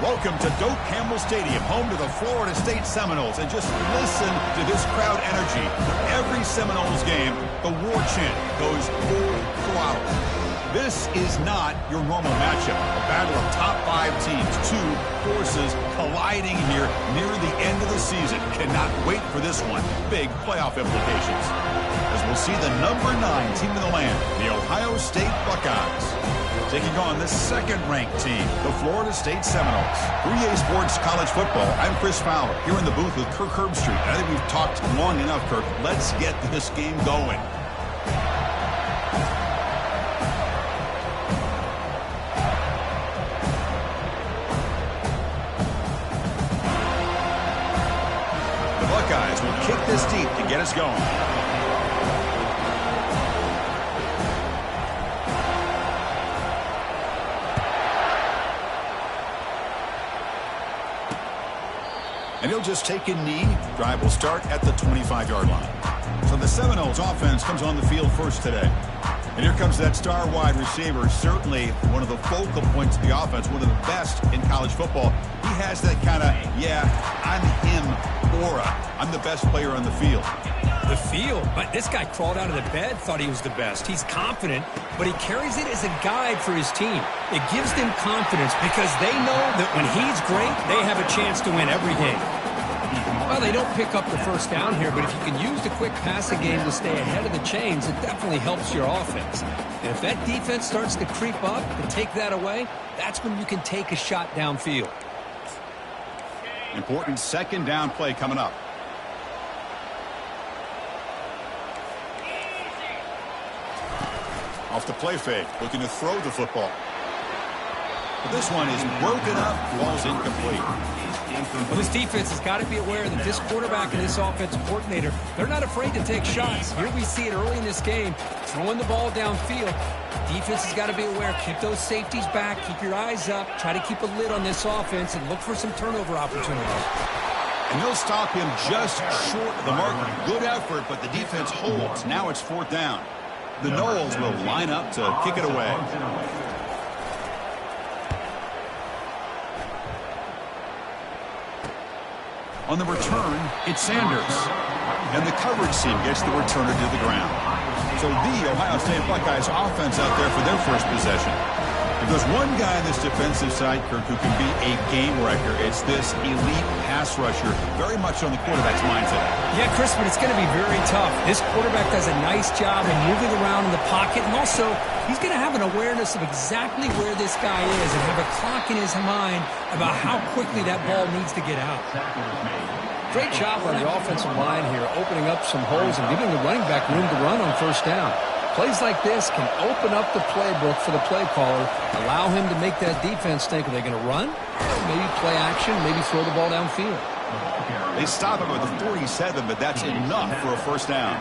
Welcome to Doak Campbell Stadium, home to the Florida State Seminoles. And just listen to this crowd energy. Every Seminoles game, the war chant goes full throttle. This is not your normal matchup. A battle of top 5 teams, 2 forces colliding here near the end of the season. Cannot wait for this one. Big playoff implications. As we'll see the number 9 team in the land, the Ohio State Buckeyes, taking on the second-ranked team, the Florida State Seminoles. 3A Sports College Football, I'm Chris Fowler, here in the booth with Kirk Herbstreit. I think we've talked long enough, Kirk. Let's get this game going. The Buckeyes will kick this deep to get us going. And he'll just take a knee. Drive will start at the 25-yard line. So the Seminoles offense comes on the field first today. And here comes that star wide receiver, certainly one of the focal points of the offense, one of the best in college football. He has that kind of, yeah, I'm him aura. I'm the best player on the field. The field? But this guy crawled out of the bed, thought he was the best. He's confident, but he carries it as a guide for his team. It gives them confidence because they know that when he's great, they have a chance to win every game. Well, they don't pick up the first down here, but if you can use the quick passing game to stay ahead of the chains, it definitely helps your offense. And if that defense starts to creep up and take that away, that's when you can take a shot downfield. Important second down play coming up. Off the play fake, looking to throw the football. But this one is broken up, falls incomplete. Well, this defense has got to be aware that this quarterback and this offensive coordinator, they're not afraid to take shots. Here we see it early in this game, throwing the ball downfield. Defense has got to be aware. Keep those safeties back. Keep your eyes up. Try to keep a lid on this offense and look for some turnover opportunities. And they'll stop him just short of the mark. Good effort, but the defense holds. Now it's 4th down. The Noles will line up to kick it away. On the return, it's Sanders. And the coverage team gets the returner to the ground. So the Ohio State Buckeyes offense out there for their first possession. If there's one guy on this defensive side, Kirk, who can be a game wrecker, it's this elite pass rusher, very much on the quarterback's mindset. Yeah, Chris, but it's going to be very tough. This quarterback does a nice job in moving around in the pocket, and also he's going to have an awareness of exactly where this guy is and have a clock in his mind about how quickly that ball needs to get out. Great job on the offensive line here, opening up some holes and giving the running back room to run on first down. Plays like this can open up the playbook for the play caller, allow him to make that defense think, are they going to run? Maybe play action, maybe throw the ball downfield. They stop him with a 47, but that's enough for a first down.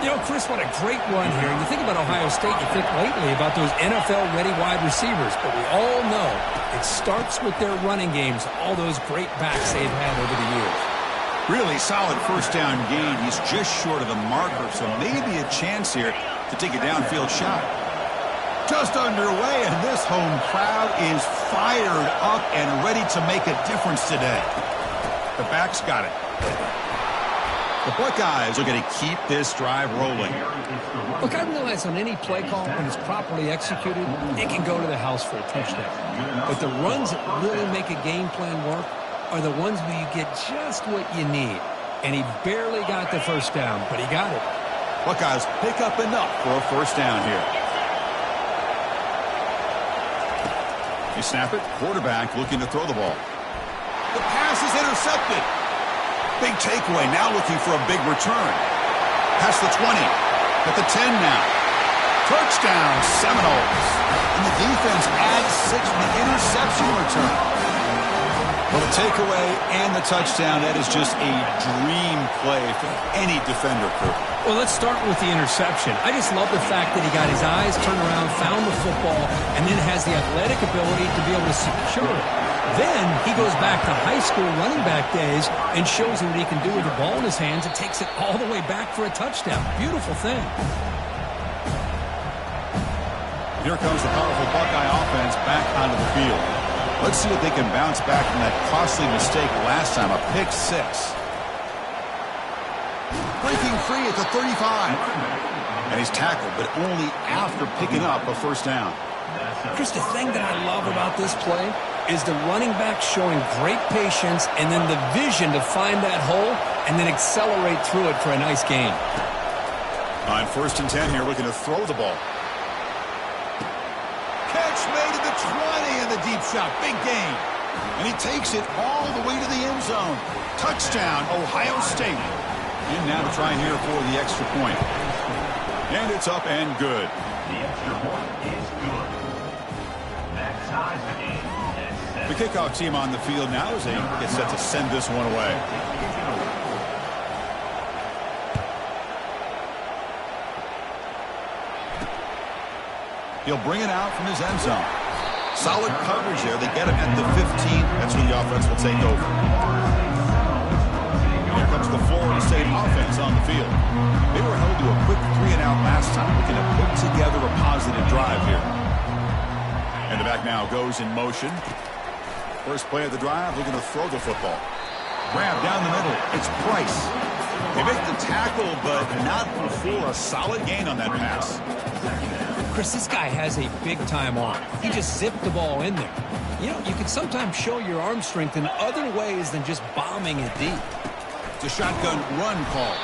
You know, Chris, what a great run here. You think about Ohio State, you think lately about those NFL-ready wide receivers, but we all know it starts with their running games, all those great backs they've had over the years. Really solid first down gain. He's just short of the marker, so maybe a chance here to take a downfield shot. Just underway, and this home crowd is fired up and ready to make a difference today. The back's got it. The Buckeyes are going to keep this drive rolling. Look, I realize on any play call, when it's properly executed, it can go to the house for a touchdown. But the runs that really make a game plan work are the ones where you get just what you need. And he barely got the first down, but he got it. Buckeyes pick up enough for a first down here. You snap it, quarterback looking to throw the ball. The pass is intercepted. Big takeaway, now looking for a big return. Past the 20, at the 10 now. Touchdown, Seminoles. And the defense adds 6 for the interception return. Well, the takeaway and the touchdown, that is just a dream play for any defender, Kirk. Well, let's start with the interception. I just love the fact that he got his eyes turned around, found the football, and then has the athletic ability to be able to secure it. Then he goes back to high school running back days and shows him what he can do with the ball in his hands and takes it all the way back for a touchdown. Beautiful thing. Here comes the powerful Buckeye offense back onto the field. Let's see if they can bounce back from that costly mistake last time, a pick six. Breaking free at the 35. And he's tackled, but only after picking up a first down. Chris, the thing that I love about this play is the running back showing great patience and then the vision to find that hole and then accelerate through it for a nice gain. On 1st and 10 here, looking to throw the ball. Catch made at the 20 and the deep shot. Big gain. And he takes it all the way to the end zone. Touchdown, Ohio State. And now to try here for the extra point. And it's up and good. The extra point is good. That ties the game at 7. The kickoff team on the field now as they get set to send this one away. He'll bring it out from his end zone. Solid coverage there. They get him at the 15. That's where the offense will take over. Here comes the Florida State offense on the field. They were held to a quick 3-and-out last time, looking to put together a positive drive here. And the back now goes in motion. First play of the drive, looking to throw the football. Grab down the middle. It's Price. They make the tackle, but not before a solid gain on that pass. Chris, this guy has a big-time arm. He just zipped the ball in there. You know, you can sometimes show your arm strength in other ways than just bombing it deep. It's a shotgun run call.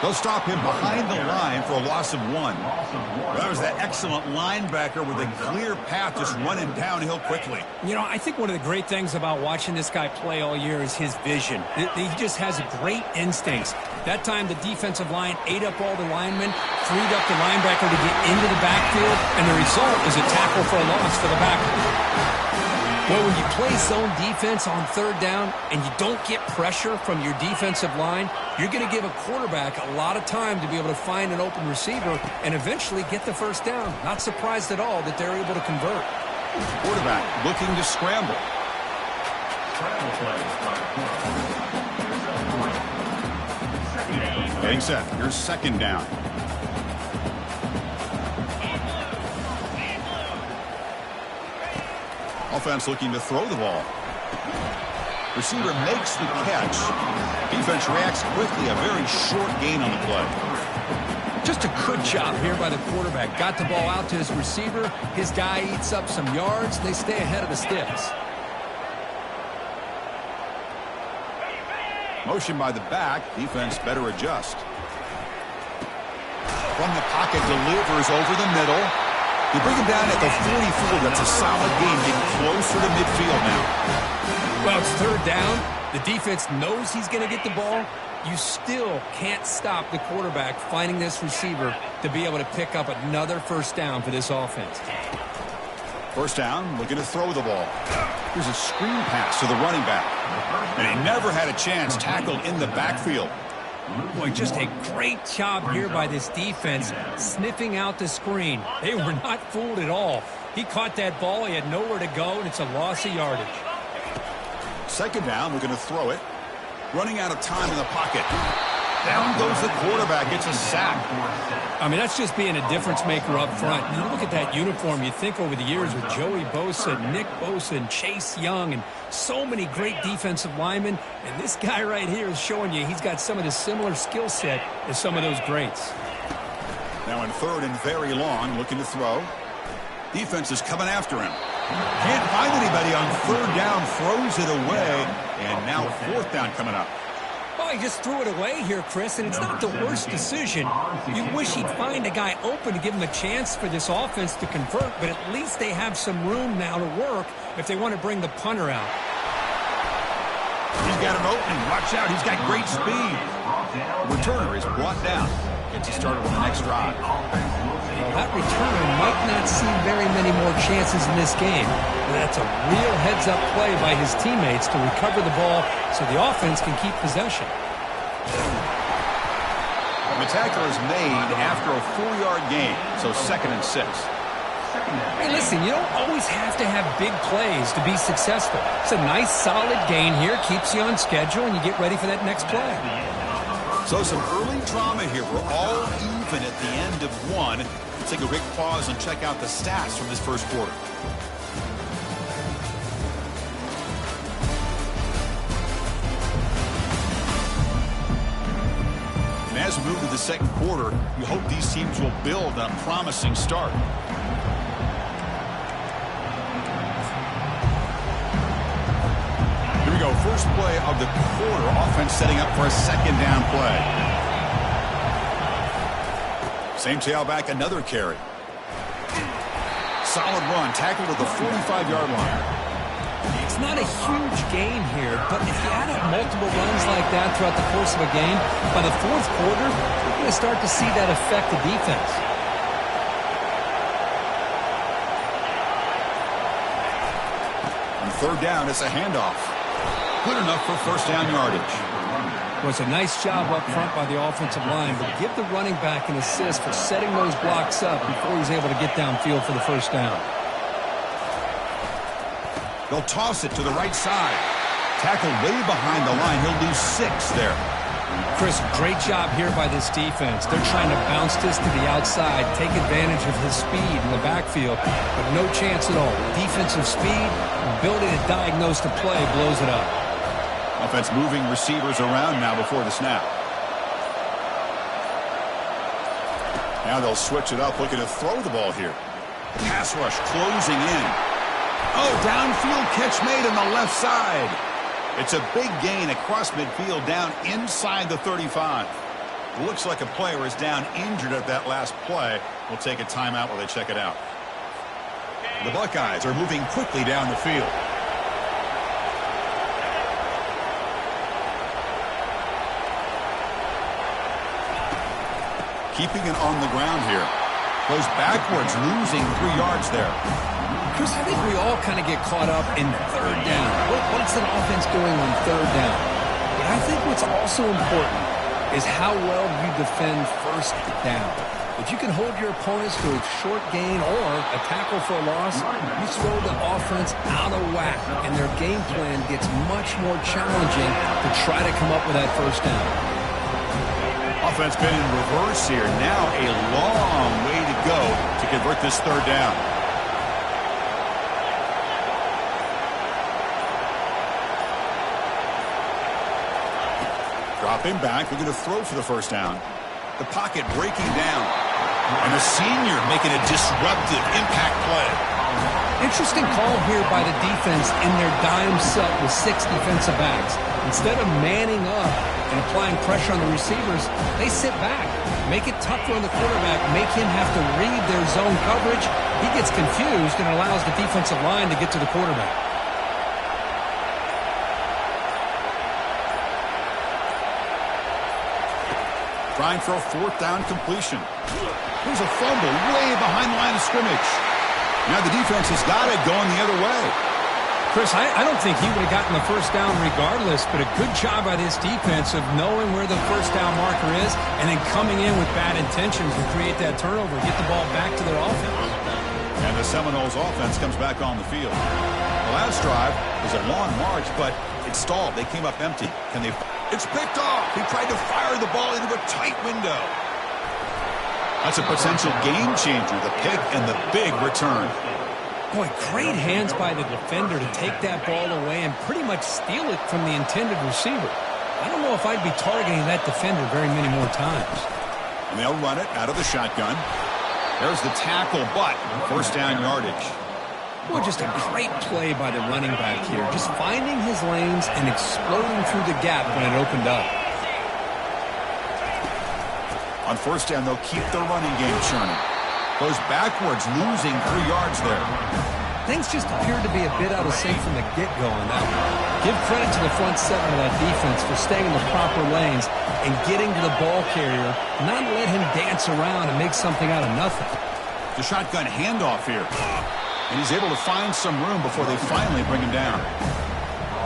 They'll stop him behind the line for a loss of 1. Well, that was that excellent linebacker with a clear path just running downhill quickly. You know, I think one of the great things about watching this guy play all year is his vision. He just has great instincts. That time, the defensive line ate up all the linemen, freed up the linebacker to get into the backfield, and the result is a tackle for a loss for the backer. Well, when you play zone defense on 3rd down and you don't get pressure from your defensive line, you're going to give a quarterback a lot of time to be able to find an open receiver and eventually get the first down. Not surprised at all that they're able to convert. Quarterback looking to scramble. Getting set. Here's 2nd down. Offense looking to throw the ball. Receiver makes the catch. Defense reacts quickly. A very short gain on the play. Just a good job here by the quarterback. Got the ball out to his receiver. His guy eats up some yards. They stay ahead of the sticks. Motion by the back. Defense better adjust. From the pocket, delivers over the middle. You bring him down at the 44. That's a solid gain, getting closer to midfield now. Well, it's 3rd down. The defense knows he's going to get the ball. You still can't stop the quarterback finding this receiver to be able to pick up another first down for this offense. First down, looking to throw the ball. Here's a screen pass to the running back. And he never had a chance, tackled in the backfield. Boy, just a great job here by this defense, sniffing out the screen. They were not fooled at all. He caught that ball, he had nowhere to go, and it's a loss of yardage. 2nd down, we're going to throw it. Running out of time in the pocket. Down goes the quarterback, gets a sack. I mean, that's just being a difference maker up front. You look at that uniform, you think over the years with Joey Bosa, Nick Bosa, and Chase Young, and so many great defensive linemen. And this guy right here is showing you he's got some of the similar skill set as some of those greats. Now in 3rd and very long, looking to throw. Defense is coming after him. Can't find anybody on 3rd down, throws it away. And now 4th down coming up. Well, he just threw it away here, Chris, and it's not the worst decision. You wish he'd find a guy open to give him a chance for this offense to convert, but at least they have some room now to work if they want to bring the punter out. He's got an opening. Watch out. He's got great speed. The returner is brought down. Gets you started on the next drive. Well, that returner might not see very many more chances in this game. But that's a real heads-up play by his teammates to recover the ball so the offense can keep possession. The tackle is made after a 4-yard gain, so 2nd and 6. Hey, listen, you don't always have to have big plays to be successful. It's a nice, solid gain here, keeps you on schedule, and you get ready for that next play. So some early drama here. We're all even at the end of 1. Let's take a quick pause and check out the stats from this first quarter. As we move to the second quarter, you hope these teams will build on a promising start. Here we go. First play of the quarter. Offense setting up for a second down play. Same tailback, another carry. Solid run, tackled at the 45-yard line. It's not a huge gain here, but if you add up multiple runs like that throughout the course of a game, by the fourth quarter, you're going to start to see that affect the defense. On third down, it's a handoff. Good enough for first down yardage. It was a nice job up front by the offensive line, but give the running back an assist for setting those blocks up before he's able to get downfield for the first down. They'll toss it to the right side. Tackled way behind the line. He'll lose 6 there. Chris, great job here by this defense. They're trying to bounce this to the outside, take advantage of his speed in the backfield, but no chance at all. Defensive speed, ability to diagnose the play, blows it up. Offense moving receivers around now before the snap. Now they'll switch it up, looking to throw the ball here. Pass rush closing in. Oh, downfield catch made on the left side. It's a big gain across midfield down inside the 35. It looks like a player is down injured at that last play. We'll take a timeout while they check it out. The Buckeyes are moving quickly down the field. Keeping it on the ground here. Goes backwards, losing 3 yards there. Chris, I think we all kind of get caught up in third down. What's an offense doing on third down? But I think what's also important is how well you defend first down. If you can hold your opponents to a short gain or a tackle for a loss, you throw the offense out of whack, and their game plan gets much more challenging to try to come up with that first down. Offense been in reverse here. Now a long way to go to convert this third down. Dropping back, looking to throw for the first down. The pocket breaking down. And the senior making a disruptive impact play. Interesting call here by the defense in their dime set with 6 defensive backs. Instead of manning up and applying pressure on the receivers, they sit back, make it tougher on the quarterback, make him have to read their zone coverage. He gets confused and allows the defensive line to get to the quarterback. Trying for a fourth down completion. There's a fumble way behind the line of scrimmage. Now the defense has got it going the other way. Chris, I don't think he would have gotten the first down regardless, but a good job by this defense of knowing where the first down marker is and then coming in with bad intentions to create that turnover, get the ball back to their offense. And the Seminoles offense comes back on the field. The last drive was a long march, but it stalled. They came up empty. Can they? It's picked off. He tried to fire the ball into a tight window. That's a potential game changer, the pick and the big return. Boy, great hands by the defender to take that ball away and pretty much steal it from the intended receiver. I don't know if I'd be targeting that defender very many more times. And they'll run it out of the shotgun. There's the tackle, but first down yardage. Boy, just a great play by the running back here. Just finding his lanes and exploding through the gap when it opened up. On first down, they'll keep their running game churning. Goes backwards, losing 3 yards there. Things just appeared to be a bit out of sync from the get-go on that one. Give credit to the front seven of that defense for staying in the proper lanes and getting to the ball carrier, not let him dance around and make something out of nothing. The shotgun handoff here. And he's able to find some room before they finally bring him down.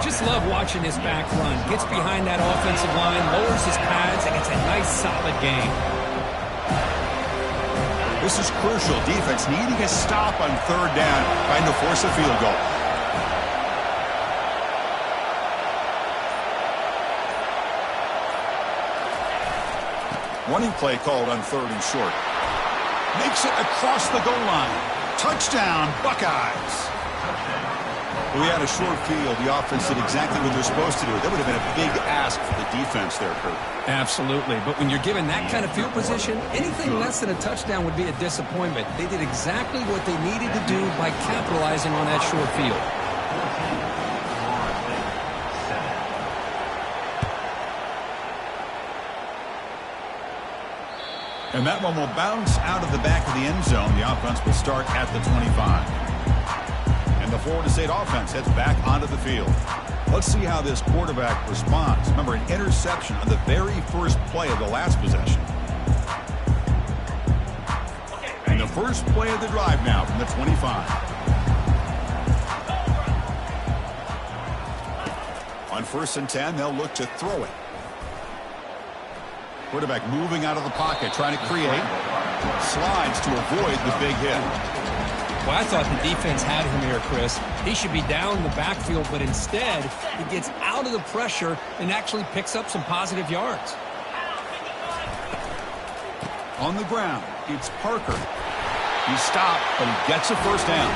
Just love watching this back run. Gets behind that offensive line, lowers his pads, and it's a nice, solid game. This is crucial. Defense needing a stop on third down, trying to force a field goal. Running play called on third and short. Makes it across the goal line. Touchdown, Buckeyes. Well, we had a short field. The offense did exactly what they're supposed to do. That would have been a big ask for the defense there, Kurt. Absolutely. But when you're given that kind of field position, anything less than a touchdown would be a disappointment. They did exactly what they needed to do by capitalizing on that short field. And that one will bounce out of the back of the end zone. The offense will start at the 25. And the Florida State offense heads back onto the field. Let's see how this quarterback responds. Remember, an interception on the very first play of the last possession. And the first play of the drive now from the 25. On 1st and 10, they'll look to throw it. Quarterback moving out of the pocket, trying to create. Slides to avoid the big hit. Well, I thought the defense had him here, Chris. He should be down in the backfield, but instead, he gets out of the pressure and actually picks up some positive yards. On the ground, it's Parker. He stopped, but he gets a first down.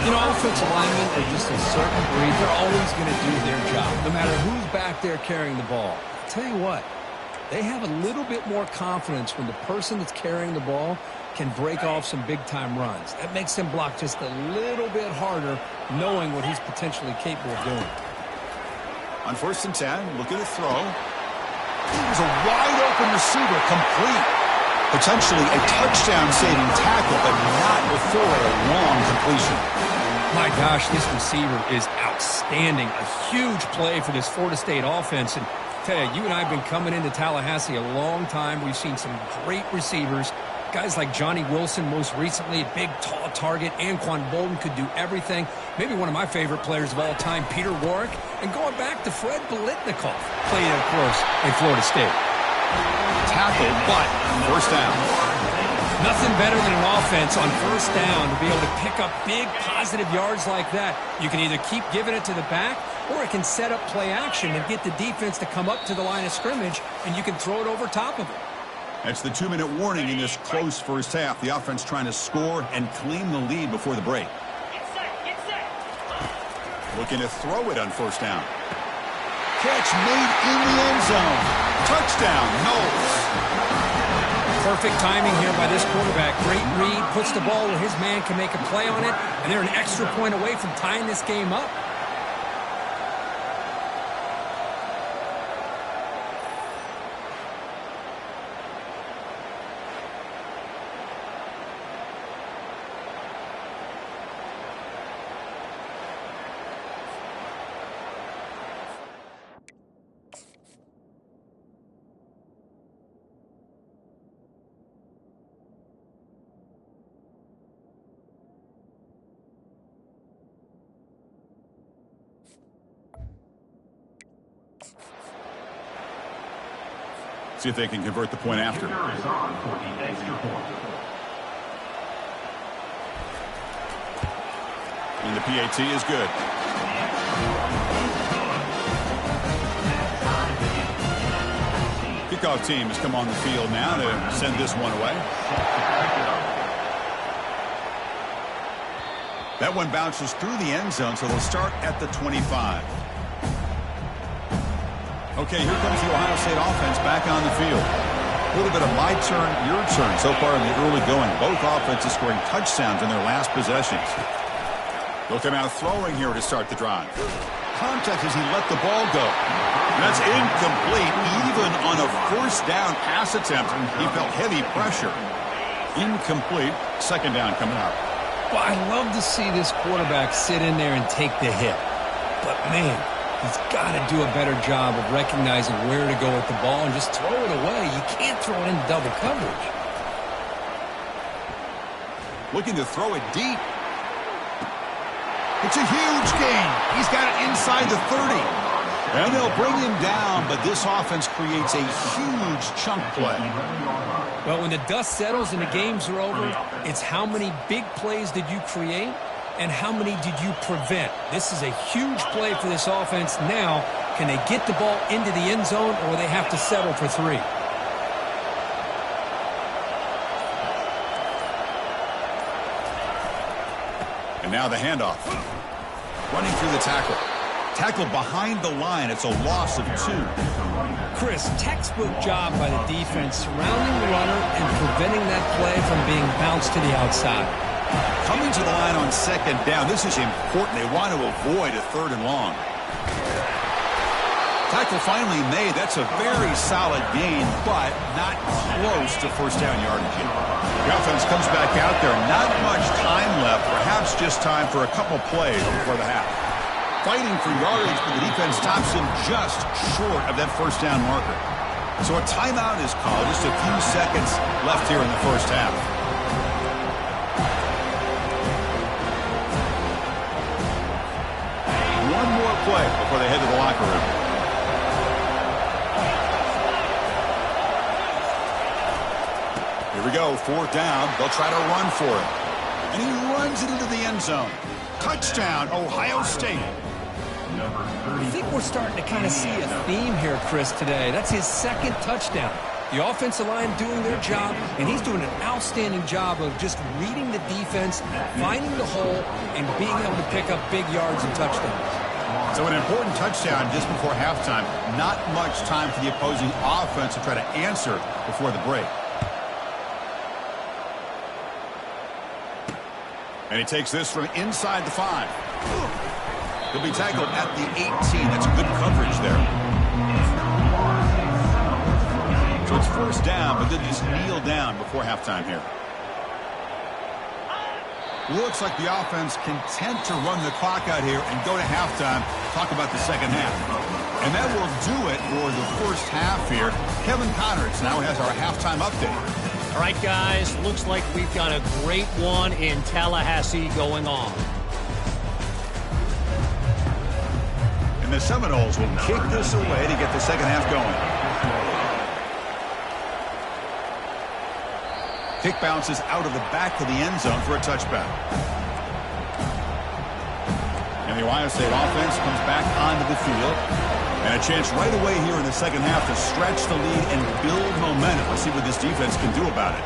You know, offensive linemen are just a certain breed. They're always going to do their job, no matter who's back there carrying the ball. I'll tell you what, they have a little bit more confidence when the person that's carrying the ball can break off some big-time runs. That makes them block just a little bit harder, knowing what he's potentially capable of doing. On 1st and 10, look at the throw. There's a wide-open receiver, complete. Potentially a touchdown-saving tackle, but not before a long completion. My gosh, this receiver is outstanding. A huge play for this Florida State offense. And tell you and I have been coming into Tallahassee a long time. We've seen some great receivers. Guys like Johnny Wilson, most recently, a big, tall target. Anquan Bolden could do everything. Maybe one of my favorite players of all time, Peter Warrick. And going back to Fred Biletnikoff, played, of course, at Florida State. Tackled, but first down. Nothing better than an offense on first down to be able to pick up big, positive yards like that. You can either keep giving it to the back, or it can set up play action and get the defense to come up to the line of scrimmage, and you can throw it over top of it. That's the 2-minute warning in this close first half. The offense trying to score and claim the lead before the break. Get set. Looking to throw it on first down. Catch made in the end zone. Touchdown, Knowles. Perfect timing here by this quarterback. Great read, puts the ball where his man can make a play on it, and they're an extra point away from tying this game up. See if they can convert the point after. Is on for the extra point. And the PAT is good. Kickoff team has come on the field now to send this one away. That one bounces through the end zone, so they'll start at the 25. Okay, here comes the Ohio State offense back on the field. A little bit of my turn, your turn so far in the early going. Both offenses scoring touchdowns in their last possessions. They'll come out throwing here to start the drive. Contact as he let the ball go. That's incomplete. Even on a first down pass attempt, he felt heavy pressure. Incomplete. Second down coming up. Well, I love to see this quarterback sit in there and take the hit. But, man, he's got to do a better job of recognizing where to go with the ball and just throw it away. You can't throw it into double coverage. Looking to throw it deep. It's a huge gain. He's got it inside the 30. And they'll bring him down, but this offense creates a huge chunk play. Well, when the dust settles and the games are over, it's how many big plays did you create and how many did you prevent. This is a huge play for this offense. Now, can they get the ball into the end zone, or will they have to settle for 3? And now the handoff. running through the tackle. Tackle behind the line. It's a loss of 2. Chris, textbook job by the defense surrounding the runner and preventing that play from being bounced to the outside. Coming to the line on 2nd down. This is important. They want to avoid a 3rd and long. Tackle finally made. That's a very solid gain, but not close to first down yardage. The offense comes back out there. Not much time left. Perhaps just time for a couple plays before the half. Fighting for yardage, but the defense stops him just short of that first down marker. So a timeout is called. Just a few seconds left here in the first half. One more play before they head to the locker room. Here we go, 4th down. They'll try to run for it. And he runs it into the end zone. Touchdown, Ohio State. I think we're starting to kind of see a theme here, Chris, today. That's his 2nd touchdown. The offensive line doing their job, and he's doing an outstanding job of just reading the defense, finding the hole, and being able to pick up big yards and touchdowns. So an important touchdown just before halftime. Not much time for the opposing offense to try to answer before the break. And he takes this from inside the 5. He'll be tackled at the 18. That's good coverage there. So it's first down, but then just kneel down before halftime here. Looks like the offense content to run the clock out here and go to halftime. Talk about the second half. And that will do it for the first half here. Kevin Connors now has our halftime update. All right, guys, looks like we've got a great one in Tallahassee going on. And the Seminoles will kick this away to get the second half going. Kick bounces out of the back of the end zone for a touchback. And the Ohio State offense comes back onto the field. And a chance right away here in the second half to stretch the lead and build momentum. Let's see what this defense can do about it.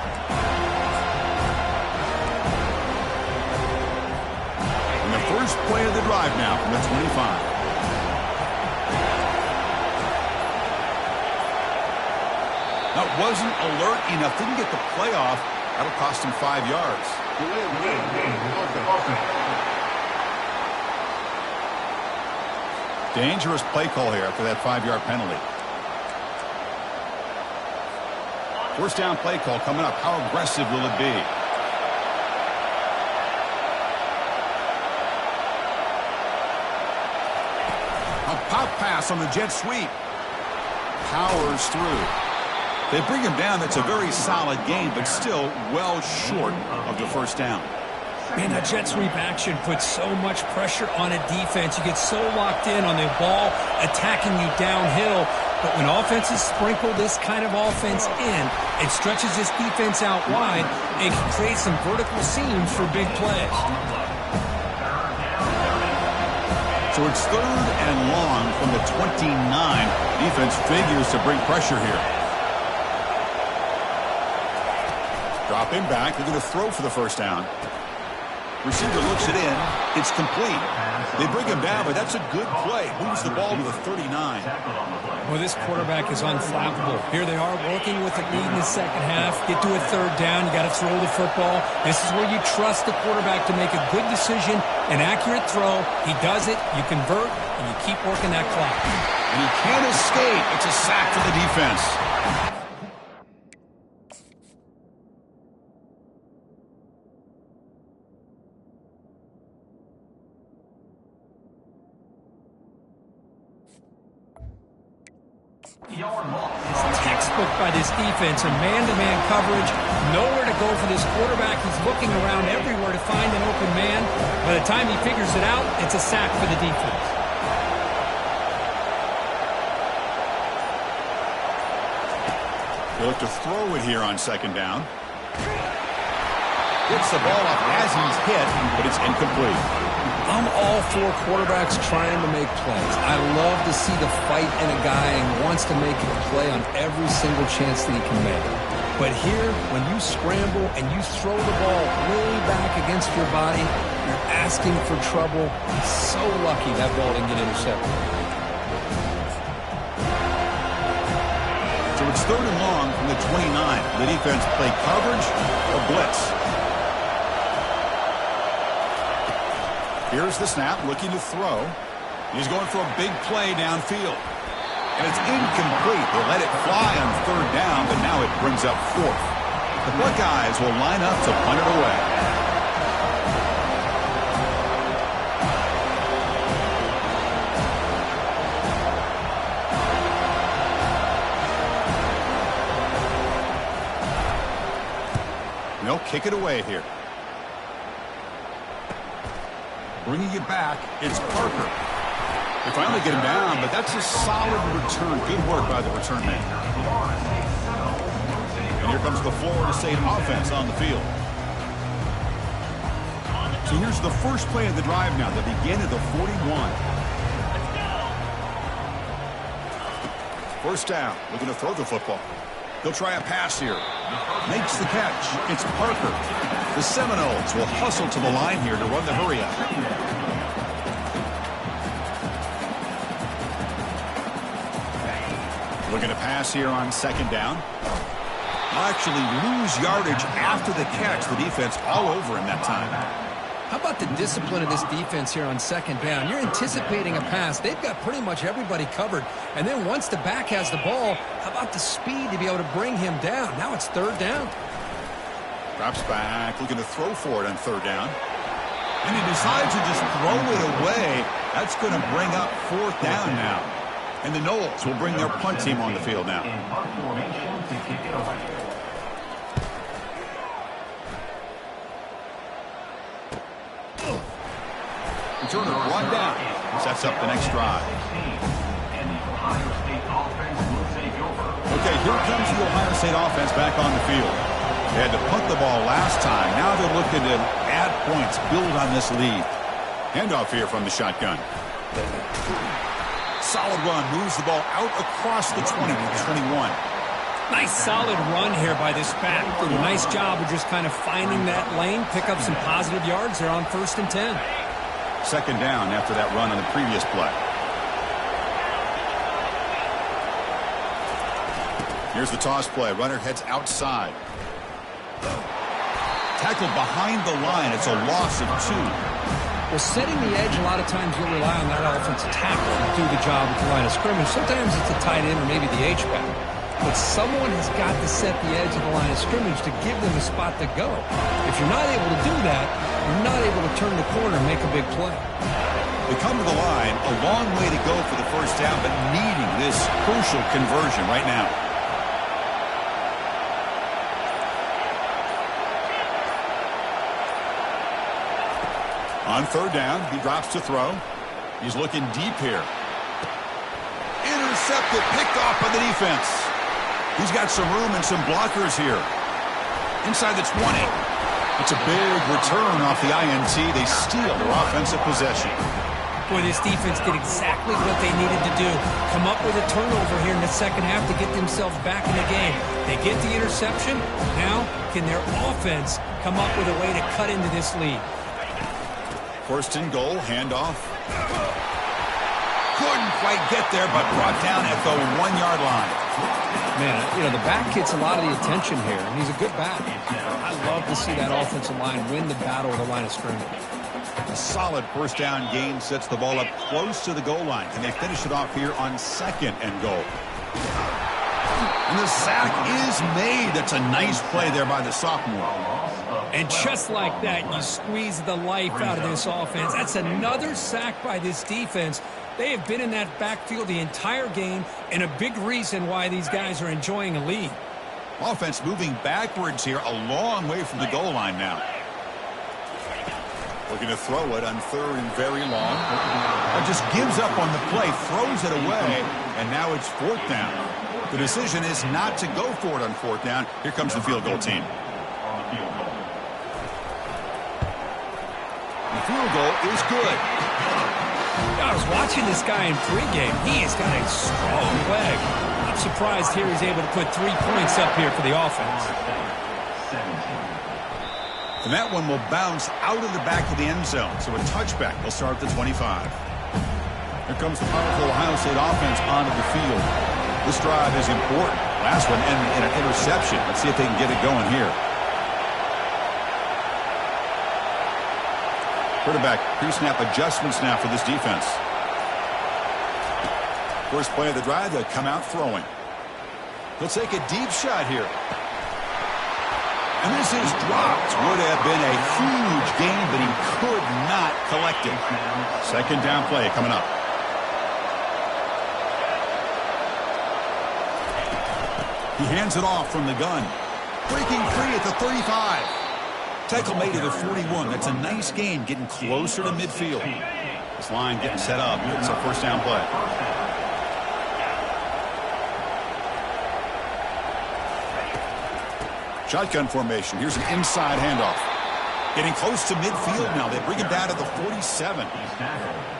And the first play of the drive now from the 25. That wasn't alert enough. Didn't get the play off. That'll cost him 5 yards. Dangerous play call here after that 5-yard penalty. First down play call coming up. How aggressive will it be? A pop pass on the jet sweep. Powers through. They bring him down. That's a very solid gain, but still well short of the first down. Man, that jet sweep action puts so much pressure on a defense. You get so locked in on the ball attacking you downhill. But when offenses sprinkle this kind of offense in, it stretches this defense out wide and can create some vertical seams for big plays. So it's 3rd and long from the 29. Defense figures to bring pressure here. Drop him back. They're going to throw for the first down. Receiver looks it in. It's complete. They bring him down, but that's a good play. Moves the ball to the 39. Well, this quarterback is unflappable. Here they are working with the lead in the second half. Get to a 3rd down. You got to throw the football. This is where you trust the quarterback to make a good decision, an accurate throw. He does it. You convert, and you keep working that clock. And he can't escape. It's a sack for the defense. It's textbook by this defense, a man-to-man coverage, nowhere to go for this quarterback. He's looking around everywhere to find an open man. By the time he figures it out, it's a sack for the defense. They look to throw it here on second down. Gets the ball off as he's hit, but it's incomplete. I'm all for quarterbacks trying to make plays. I love to see the fight in a guy and wants to make a play on every single chance that he can make. But here, when you scramble and you throw the ball way back against your body, you're asking for trouble. He's so lucky that ball didn't get intercepted. So it's 3rd and long from the 29. The defense play coverage or blitz. Here's the snap, looking to throw. He's going for a big play downfield. And it's incomplete. They let it fly on 3rd down, but now it brings up 4th. The Buckeyes will line up to punt it away. They'll kick it away here. Bringing it back, it's Parker. They finally get him down, but that's a solid return. Good work by the return man. And here comes the Florida State offense on the field. So here's the first play of the drive now. They begin at the 41. First down, looking to throw the football. He'll try a pass here. Makes the catch. It's Parker. The Seminoles will hustle to the line here to run the hurry up. Looking to pass here on 2nd down. He'll actually lose yardage after the catch. The defense all over him that time. How about the discipline of this defense here on 2nd down? You're anticipating a pass. They've got pretty much everybody covered. And then once the back has the ball, how about the speed to be able to bring him down? Now it's 3rd down. Drops back, looking to throw for it on 3rd down. And he decides to just throw it away. That's going to bring up 4th down now. And the Noles will bring their punt team on the field now. In punt formation to kick it away. Returner run down. Sets up the next drive. And the Ohio State offense will take over. Okay, here comes the Ohio State offense back on the field. They had to punt the ball last time. Now they're looking to add points, build on this lead. Handoff here from the shotgun. Solid run, moves the ball out across the 20 to the 21. Nice solid run here by this back. Did a nice job of just kind of finding that lane, pick up some positive yards there on 1st and 10. 2nd down after that run on the previous play. Here's the toss play. Runner heads outside. Tackled behind the line. It's a loss of 2. Well, setting the edge, a lot of times you'll rely on that offensive tackle to do the job at the line of scrimmage. Sometimes it's a tight end or maybe the H-back. But someone has got to set the edge of the line of scrimmage to give them a spot to go. If you're not able to do that, you're not able to turn the corner and make a big play. They come to the line, a long way to go for the 1st down, but needing this crucial conversion right now. On 3rd down, he drops to throw. He's looking deep here. Intercepted, picked off by the defense. He's got some room and some blockers here. Inside the 20. It's a big return off the INT. They steal their offensive possession. Boy, this defense did exactly what they needed to do. Come up with a turnover here in the 2nd half to get themselves back in the game. They get the interception. Now, can their offense come up with a way to cut into this lead? 1st and goal, handoff. Couldn't quite get there, but brought down at the 1-yard line. Man, you know, the back gets a lot of the attention here, and he's a good back. I love to see that offensive line win the battle of the line of scrimmage. A solid 1st down gain sets the ball up close to the goal line. Can they finish it off here on 2nd and goal? And the sack is made. That's a nice play there by the sophomore. And just like that, you squeeze the life out of this offense. That's another sack by this defense. They have been in that backfield the entire game, and a big reason why these guys are enjoying a lead. Offense moving backwards here, a long way from the goal line now. Looking to throw it on 3rd and very long. Or just gives up on the play, throws it away, and now it's 4th down. The decision is not to go for it on 4th down. Here comes the field goal team. The field goal is good. I was watching this guy in pregame. He has got a strong leg. I'm surprised here he's able to put 3 points up here for the offense. And that one will bounce out of the back of the end zone. So a touchback will start at the 25. Here comes the powerful Ohio State offense onto the field. This drive is important. Last one ended in an interception. Let's see if they can get it going here. Quarterback pre-snap adjustments now for this defense. First play of the drive, they'll come out throwing. He'll take a deep shot here. And this is dropped. Would have been a huge gain, but he could not collect it. Second down play coming up. He hands it off from the gun. Breaking free at the 35. Tackle made at the 41. That's a nice gain, getting closer to midfield. This line getting set up. It's a first down play. Shotgun formation. Here's an inside handoff. Getting close to midfield now. They bring him down to the 47.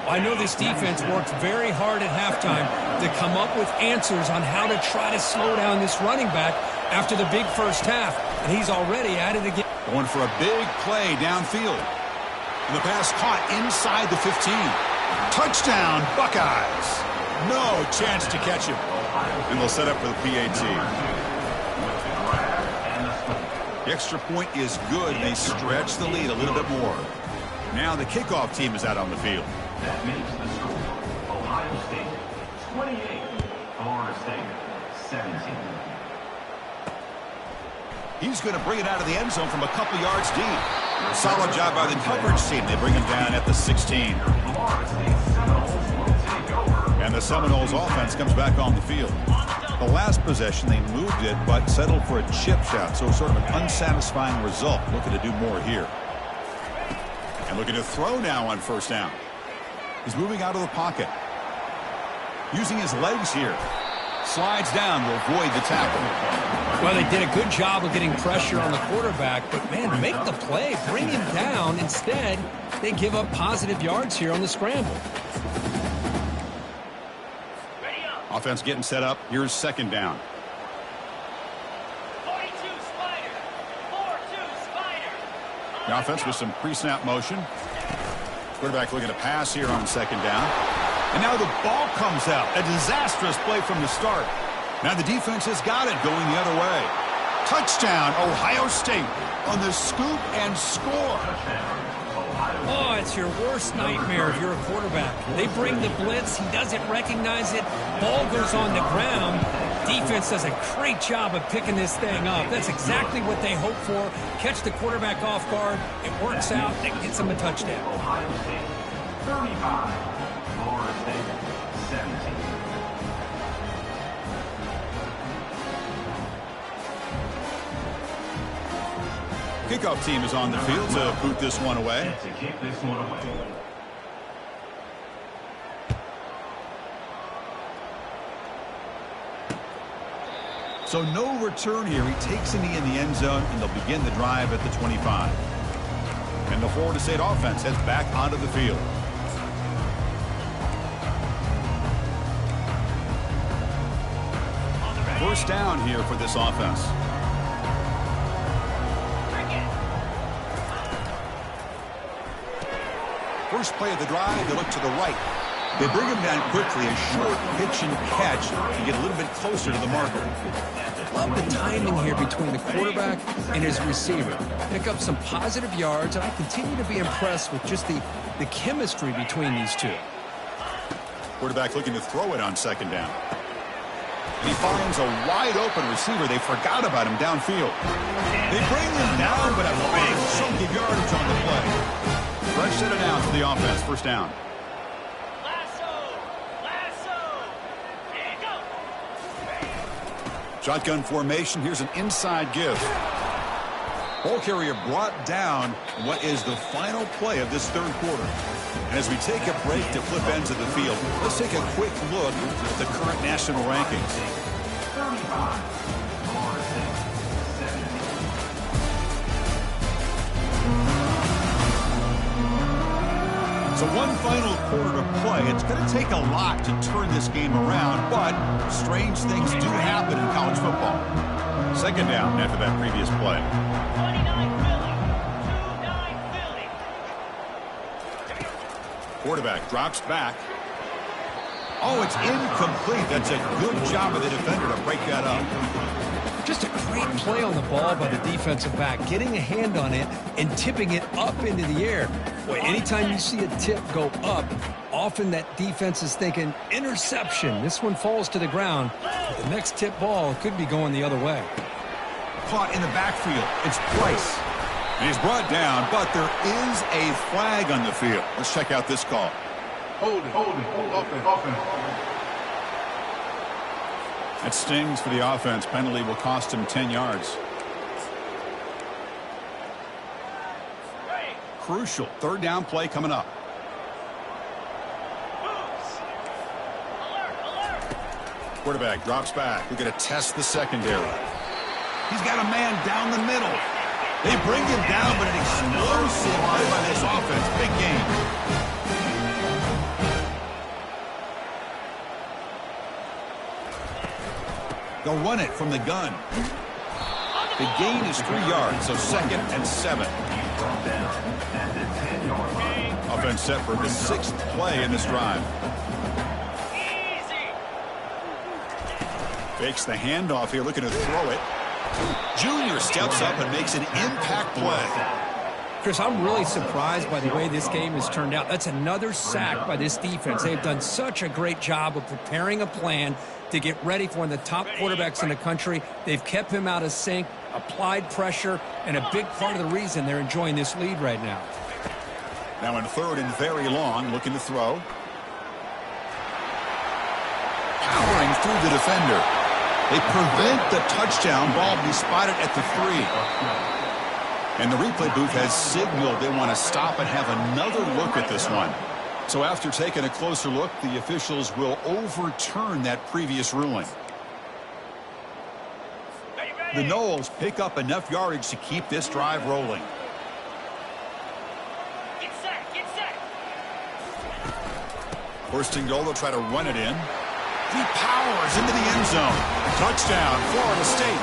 I know this defense worked very hard at halftime to come up with answers on how to try to slow down this running back after the big first half. And he's already at it again. Going for a big play downfield. And the pass caught inside the 15. Touchdown, Buckeyes. No chance to catch him. And they'll set up for the PAT. The extra point is good. They stretch the lead a little bit more. Now the kickoff team is out on the field. That makes the score Ohio State 28, Florida State 17. He's going to bring it out of the end zone from a couple yards deep. Solid job by the coverage team. They bring him down at the 16. And the Seminoles offense comes back on the field. The last possession, they moved it, but settled for a chip shot. So sort of an unsatisfying result. Looking to do more here. And looking to throw now on first down. He's moving out of the pocket. Using his legs here. Slides down to avoid the tackle. Well, they did a good job of getting pressure on the quarterback, but, man, make the play. Bring him down. Instead, they give up positive yards here on the scramble. Offense getting set up. Here's second down. 42 Spider. 4-2 Spider. The offense with some pre-snap motion. Quarterback looking to pass here on second down. And now the ball comes out. A disastrous play from the start. Now the defense has got it going the other way. Touchdown, Ohio State on the scoop and score. Oh, it's your worst nightmare if you're a quarterback. They bring the blitz. He doesn't recognize it. Ball goes on the ground. Defense does a great job of picking this thing up. That's exactly what they hope for. Catch the quarterback off guard. It works out. It gets them a touchdown. Ohio State 35, Florida State 17. Kickoff team is on the field to boot this one away. To kick this one away. So no return here. He takes a knee in the end zone, and they'll begin the drive at the 25. And the Florida State offense heads back onto the field. First down here for this offense. First play of the drive, they look to the right. They bring him down quickly, a short pitch and catch to get a little bit closer to the marker. Love the timing here between the quarterback and his receiver. Pick up some positive yards, and I continue to be impressed with just the chemistry between these two. Quarterback looking to throw it on second down. He finds a wide-open receiver. They forgot about him downfield. They bring him down, but a big chunk of yardage on the play. Fresh set it down to the offense. First down. Shotgun formation. Here's an inside give. Ball carrier brought down what is the final play of this third quarter. And as we take a break to flip ends of the field, let's take a quick look at the current national rankings. 35, Florida State 17. So one final quarter to play. It's going to take a lot to turn this game around, but strange things do happen in college football. Second down after that previous play. 29 Philly. 29 Philly. Quarterback drops back. Oh, it's incomplete. That's a good job of the defender to break that up. Just a great play on the ball by the defensive back, getting a hand on it and tipping it up into the air. Boy, anytime you see a tip go up, often that defense is thinking interception. This one falls to the ground. The next tip ball could be going the other way. Caught in the backfield. It's Price. And he's brought down, but there is a flag on the field. Let's check out this call. Hold it. Offense. That stings for the offense. Penalty will cost him 10 yards. Crucial third down play coming up. Quarterback drops back. We're going to test the secondary. He's got a man down the middle. They bring him down, but an explosive play by this offense. Big game. They'll run it from the gun. The gain is 3 yards, so 2nd and 7. Offense set for the 6th play in this drive. Fakes the handoff here, looking to throw it. Junior steps up and makes an impact play. Chris, I'm really surprised by the way this game has turned out. That's another sack by this defense. They've done such a great job of preparing a plan to get ready for one of the top quarterbacks in the country. They've kept him out of sync, applied pressure, and a big part of the reason they're enjoying this lead right now. Now in 3rd and very long, looking to throw. Powering through the defender. They prevent the touchdown ball to be spotted at the 3. And the replay booth has signaled they want to stop and have another look at this one. So after taking a closer look, the officials will overturn that previous ruling. The Noles pick up enough yardage to keep this drive rolling. Get set. First and goal, they'll try to run it in. He powers into the end zone. Touchdown, Florida State.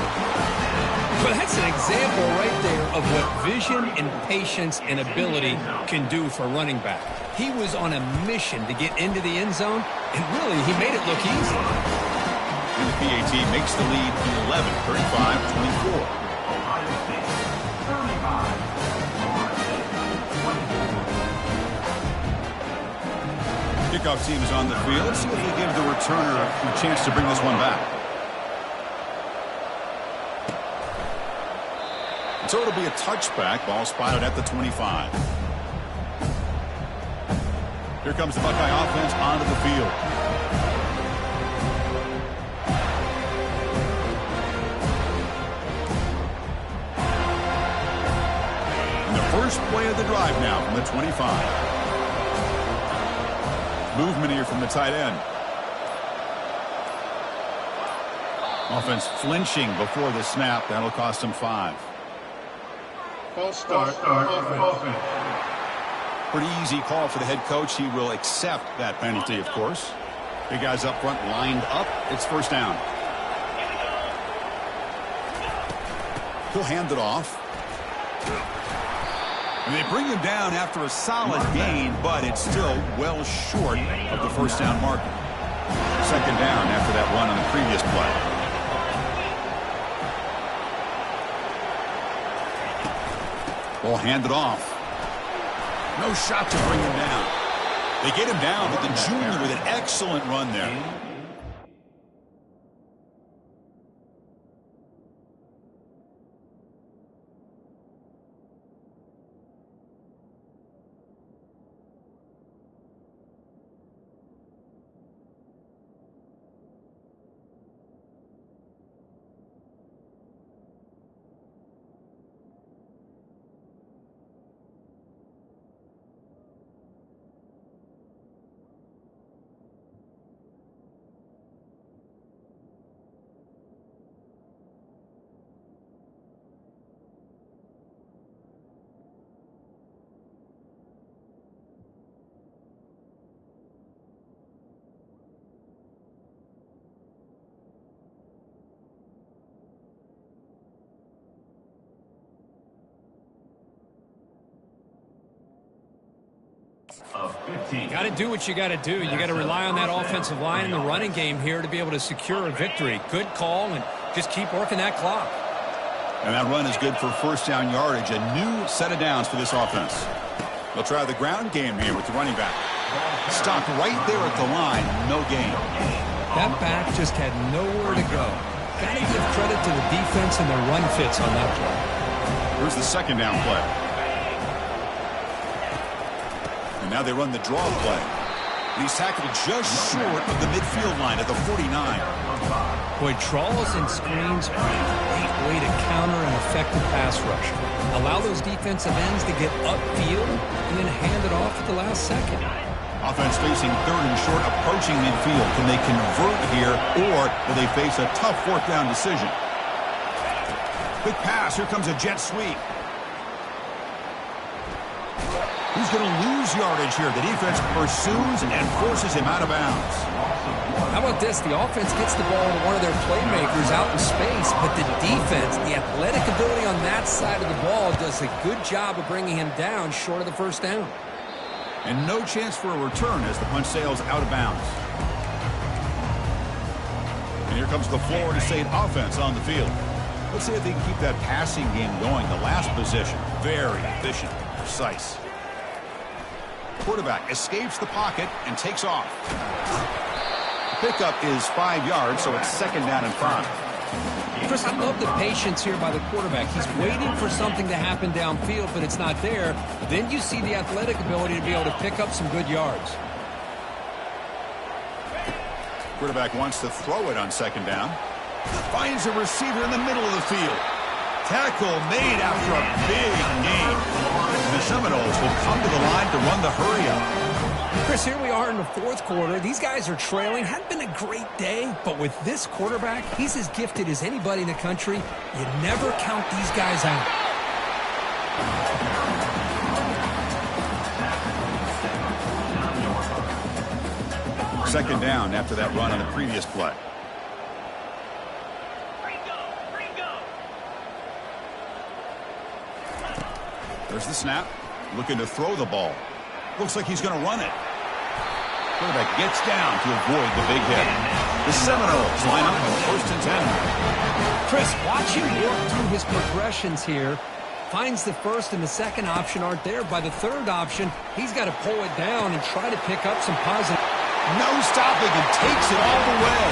But that's an example right there of what vision and patience and ability can do for a running back. He was on a mission to get into the end zone, and really, he made it look easy. And the PAT makes the lead 11, 35-24. Ohio State 35. Kickoff team is on the field. Let's see if they give the returner a chance to bring this one back. So it'll be a touchback. Ball spotted at the 25. Here comes the Buckeye offense onto the field. And the first play of the drive now from the 25. Movement here from the tight end. Offense flinching before the snap. That'll cost him 5. False start. Offense. Pretty easy call for the head coach. He will accept that penalty, of course. Big guys up front lined up. It's first down. He'll hand it off. And they bring him down after a solid gain, but it's still well short of the first down marker. Second down after that run on the previous play. Ball handed off. No shot to bring him down. They get him down, but the junior with an excellent run there. of 15. Got to do what you got to do. You got to rely on that offensive line in the running game here to be able to secure a victory. Good call, and just keep working that clock. And that run is good for first down yardage. A new set of downs for this offense. They'll try the ground game here with the running back. Stopped right there at the line. No gain. That back just had nowhere to go. Got to give credit to the defense and their run fits on that play. Here's the second down play. And now they run the draw play. And he's tackled just short of the midfield line at the 49. Boy, draws and screens are a great way to counter an effective pass rush. Allow those defensive ends to get upfield and then hand it off at the last second. Offense facing third and short, approaching midfield. Can they convert here, or will they face a tough fourth down decision? Quick pass. Here comes a jet sweep. He's going to lose yardage here. The defense pursues and forces him out of bounds. How about this? The offense gets the ball to one of their playmakers out in space, but the defense, the athletic ability on that side of the ball, does a good job of bringing him down short of the first down. And no chance for a return as the punt sails out of bounds. And here comes the Florida State offense on the field. Let's see if they can keep that passing game going. The last possession, very efficient, precise. Quarterback escapes the pocket and takes off. The pickup is 5 yards, so it's second down and 5. Chris, I love the patience here by the quarterback. He's waiting for something to happen downfield, but it's not there. Then you see the athletic ability to be able to pick up some good yards. Quarterback wants to throw it on second down. Finds a receiver in the middle of the field. Tackle made after a big gain. The Seminoles will come to the line to run the hurry-up. Chris, here we are in the fourth quarter. These guys are trailing. Hadn't been a great day, but with this quarterback, he's as gifted as anybody in the country. You never count these guys out. Second down after that run on the previous play. There's the snap. Looking to throw the ball. Looks like he's going to run it. Quarterback gets down to avoid the big hit. The Seminoles line up on first and 10. Chris, watch him work through his progressions here. Finds the first and the second option aren't there. By the third option, he's got to pull it down and try to pick up some positive. No stopping and takes it all the way.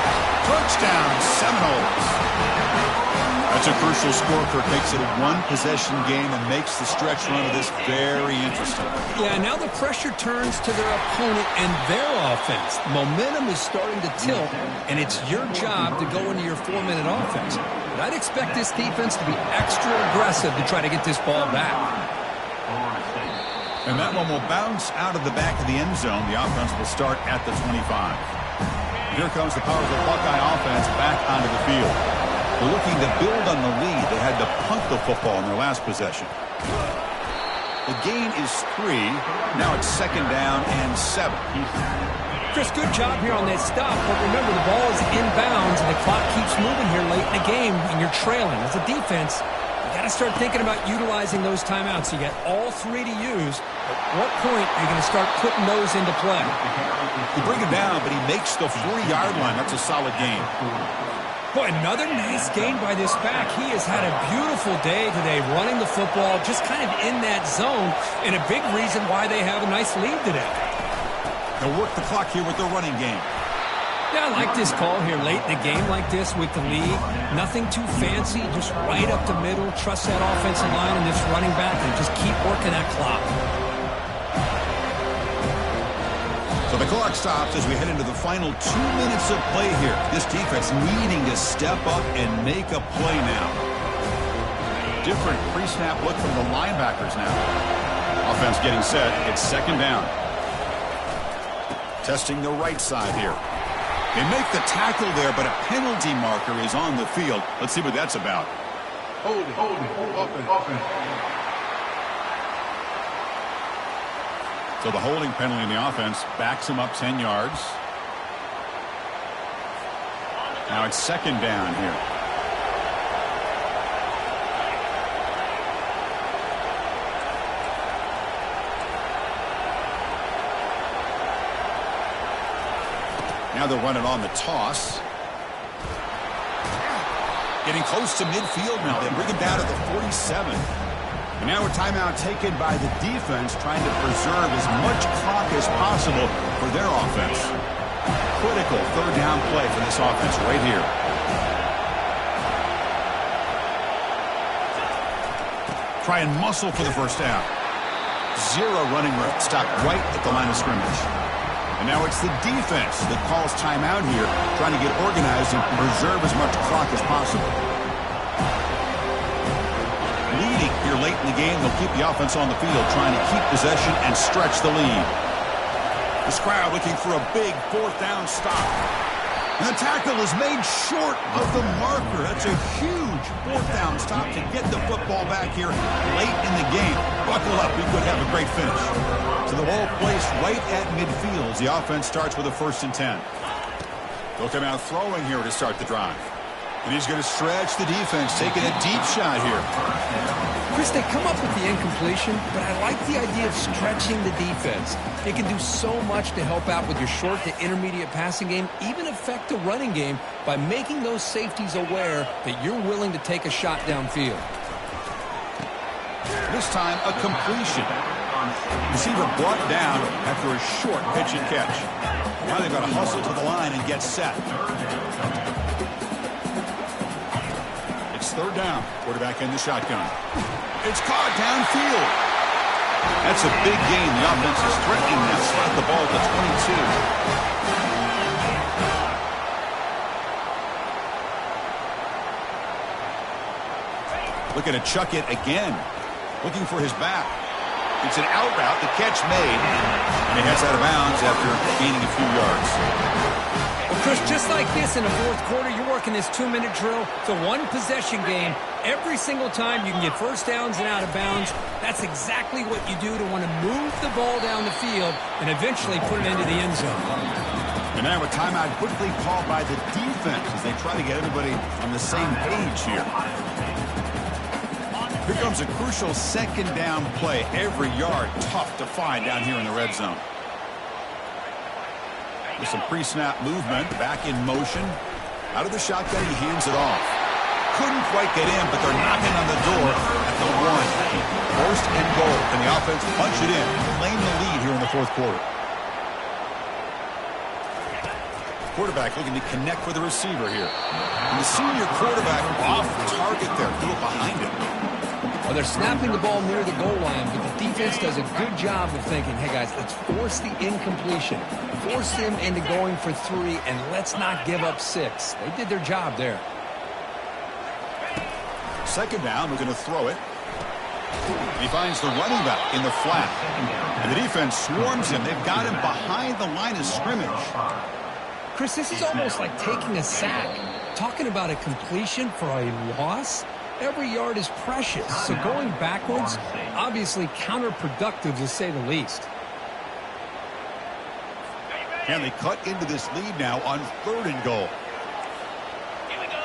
Touchdown, Seminoles. That's a crucial score, Kirk. Makes it a one-possession game and makes the stretch run of this very interesting. Yeah, now the pressure turns to their opponent and their offense. Momentum is starting to tilt, and it's your job to go into your 4-minute offense. But I'd expect this defense to be extra aggressive to try to get this ball back. And that one will bounce out of the back of the end zone. The offense will start at the 25. Here comes the powerful Buckeye offense back onto the field. They're looking to build on the lead. They had to punt the football in their last possession. The gain is 3. Now it's second down and 7. Chris, good job here on that stop, but remember the ball is inbounds and the clock keeps moving here late in the game and you're trailing. As a defense, you got to start thinking about utilizing those timeouts. You got all 3 to use. At what point are you going to start putting those into play? You bring him down, but he makes the 40-yard line. That's a solid gain. Boy, another nice gain by this back. He has had a beautiful day today running the football, just kind of in that zone, and a big reason why they have a nice lead today. They'll work the clock here with their running game. Yeah, I like this call here late in the game like this with the lead. Nothing too fancy, just right up the middle. Trust that offensive line and this running back and just keep working that clock. So the clock stops as we head into the final 2 minutes of play here. This defense needing to step up and make a play now. Different pre-snap look from the linebackers now. Offense getting set. It's second down. Testing the right side here. They make the tackle there, but a penalty marker is on the field. Let's see what that's about. Hold it, offense. So the holding penalty in the offense backs him up 10 yards. Now it's second down here. Now they're running on the toss. Getting close to midfield now. They bring him down to the 47. And now a timeout taken by the defense, trying to preserve as much clock as possible for their offense. Critical third down play for this offense right here. Try and muscle for the first down. Zero running room. Stopped right at the line of scrimmage. And now it's the defense that calls timeout here, trying to get organized and preserve as much clock as possible. Leading here late in the game, they'll keep the offense on the field, trying to keep possession and stretch the lead. This crowd looking for a big fourth down stop. And the tackle is made short of the marker. That's a huge fourth down stop to get the football back here late in the game. Buckle up, we could have a great finish. So the ball placed right at midfield as the offense starts with a 1st and 10. They'll come out throwing here to start the drive. And he's going to stretch the defense, taking a deep shot here. Chris, they come up with the incompletion, but I like the idea of stretching the defense. It can do so much to help out with your short to intermediate passing game, even affect the running game by making those safeties aware that you're willing to take a shot downfield. This time, a completion. Receiver brought down after a short pitch and catch. Now they've got to hustle to the line and get set. It's third down. Quarterback in the shotgun. It's caught downfield. That's a big gain. The offense is threatening that. Slot the ball to 22. Looking to chuck it again. Looking for his back. It's an out route. The catch made. And he heads out of bounds after gaining a few yards. Well, Chris, just like this in the fourth quarter, you're working this 2-minute drill. It's a one-possession game. Every single time you can get first downs and out of bounds, that's exactly what you do to want to move the ball down the field and eventually put it into the end zone. And now a timeout quickly called by the defense as they try to get everybody on the same page here. Here comes a crucial second down play. Every yard tough to find down here in the red zone. With some pre-snap movement, back in motion. Out of the shotgun, he hands it off. Couldn't quite get in, but they're knocking on the door at the 1. First and goal. Can the offense punch it in? Claim the lead here in the fourth quarter. Quarterback looking to connect with the receiver here. And the senior quarterback off target there. Threw it behind him. Well, they're snapping the ball near the goal line, but the defense does a good job of thinking, hey, guys, let's force the incompletion. Force them into going for 3, and let's not give up 6. They did their job there. Second down, we're going to throw it. He finds the running back in the flat. And the defense swarms him. They've got him behind the line of scrimmage. Chris, this is almost like taking a sack. Talking about a completion for a loss? Every yard is precious, so going backwards, obviously counterproductive to say the least. And they cut into this lead now on 3rd and goal. Here we go.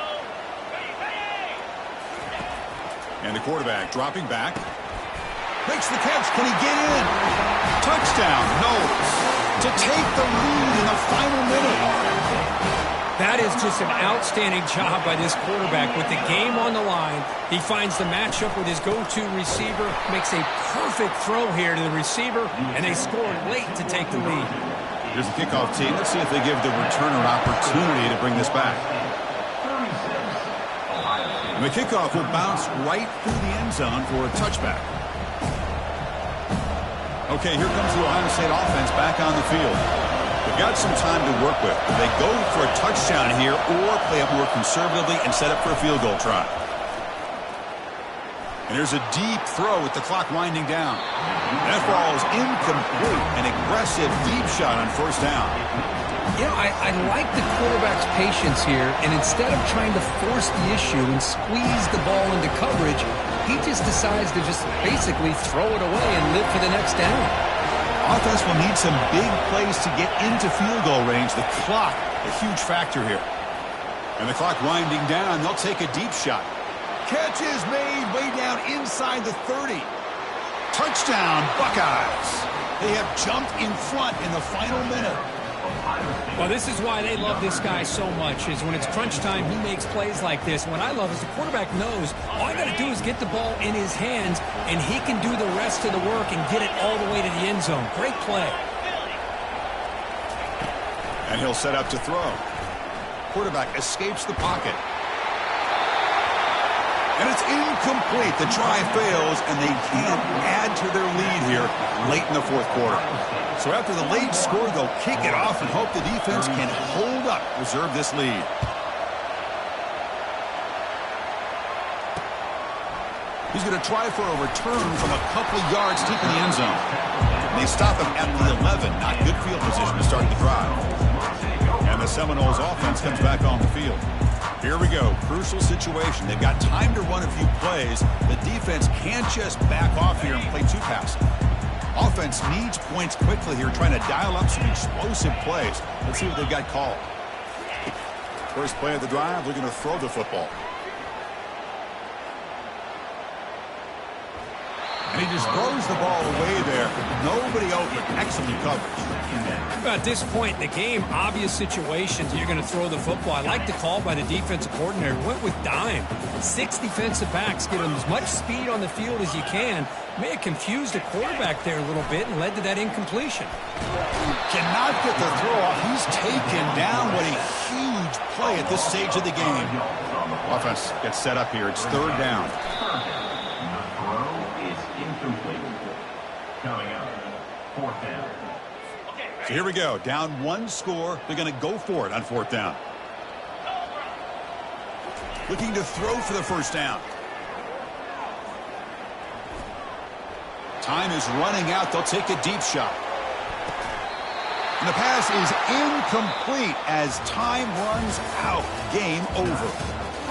Ready. And the quarterback dropping back. Makes the catch. Can he get in? Touchdown. No. To take the lead in the final minute. That is just an outstanding job by this quarterback. With the game on the line, he finds the matchup with his go-to receiver, makes a perfect throw here to the receiver, and they score late to take the lead. Here's the kickoff team. Let's see if they give the returner an opportunity to bring this back. And the kickoff will bounce right through the end zone for a touchback. Okay, here comes the Ohio State offense back on the field. They've got some time to work with. Do they go for a touchdown here or play it more conservatively and set up for a field goal try? And there's a deep throw with the clock winding down. That ball is incomplete. An aggressive deep shot on first down. You know, I like the quarterback's patience here, and instead of trying to force the issue and squeeze the ball into coverage, he just decides to just basically throw it away and live for the next down. Offense will need some big plays to get into field goal range. The clock, a huge factor here. And the clock winding down. They'll take a deep shot. Catch is made way down inside the 30. Touchdown, Buckeyes. They have jumped in front in the final minute. Well, this is why they love this guy so much, is when it's crunch time, he makes plays like this. What I love is the quarterback knows all I got to do is get the ball in his hands, and he can do the rest of the work and get it all the way to the end zone. Great play. And he'll set up to throw. Quarterback escapes the pocket. And it's incomplete. The try fails, and they can't add to their lead here late in the fourth quarter. So after the late score, they'll kick it off and hope the defense can hold up, preserve this lead. He's going to try for a return from a couple of yards deep in the end zone. And they stop him at the 11. Not good field position to start the drive. And the Seminoles offense comes back on the field. Here we go. Crucial situation. They've got time to run a few plays. The defense can't just back off here and play two passes. Offense needs points quickly here, trying to dial up some explosive plays. Let's see what they've got called. First play of the drive, they're going to throw the football. And he just throws the ball away there. Nobody open. Excellent coverage. At this point in the game, obvious situations, you're going to throw the football. I like the call by the defensive coordinator. Went with dime. 6 defensive backs, get them as much speed on the field as you can. May have confused the quarterback there a little bit and led to that incompletion. Cannot get the throw off. He's taken down. What a huge play at this stage of the game. Offense gets set up here. It's third down. Coming up, fourth down. So here we go. Down one score. They're going to go for it on fourth down. Looking to throw for the first down. Time is running out. They'll take a deep shot. And the pass is incomplete as time runs out. Game over.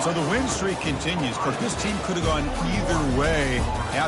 So the win streak continues. Of course, this team could have gone either way.